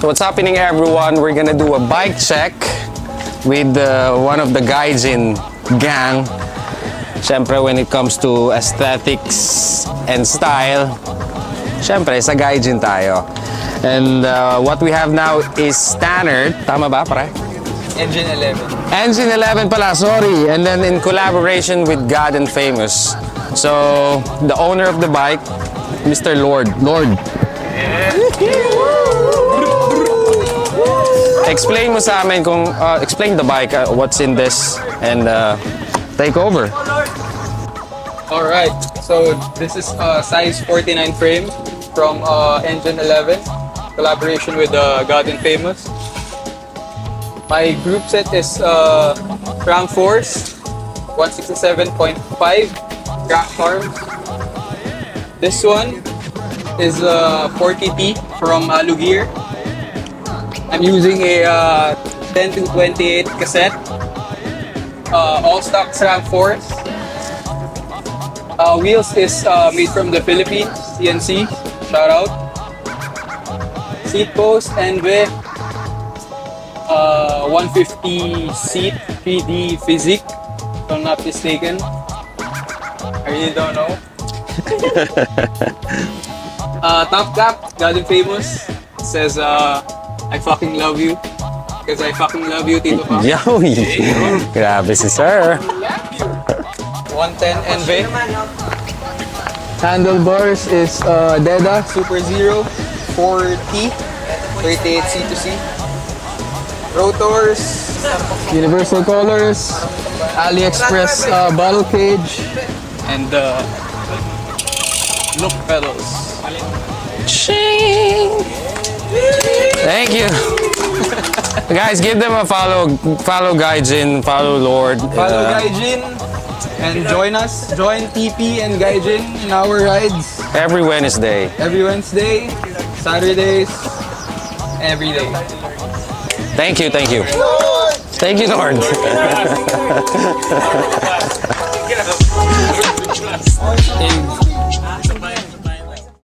So what's happening, everyone? We're gonna do a bike check with one of the Gaijin gang. Siyempre, when it comes to aesthetics and style, siyempre, sa Gaijin tayo. And what we have now is standard. Tama ba, pare? Engine 11. Engine 11 pala, sorry. And then in collaboration with God and Famous. So, the owner of the bike, Mr. Lourde. Lourde. Explain mo sa amin kung, explain the bike, what's in this, and take over. Alright, so this is size 49 frame from Engine 11, collaboration with God and Famous. My group set is SRAM Force 167.5 crank arms. This one is 40T from Alugear. I'm using a 10-28 cassette, all stock SRAM Force. Wheels is made from the Philippines, CNC, shout out. Seat post, Enve, 150 seat, CPD Fizik, if I'm not mistaken. I really don't know. Top cap, God and Famous, says I fucking love you. Because I fucking love you, Tito. Yowie! Grabe si sir. 110 Enve. Handlebars is Deda Superzero 4T, 38 C2C. Rotors, universal colors, AliExpress bottle cage, and look pedals. Thank you. Guys, give them a follow. Follow Gaijin, follow Lourde. Follow Gaijin and join us. Join TP and Gaijin in our rides. Every Wednesday. Every Wednesday, Saturdays, every day. Thank you, thank you. Thank you, Lourde.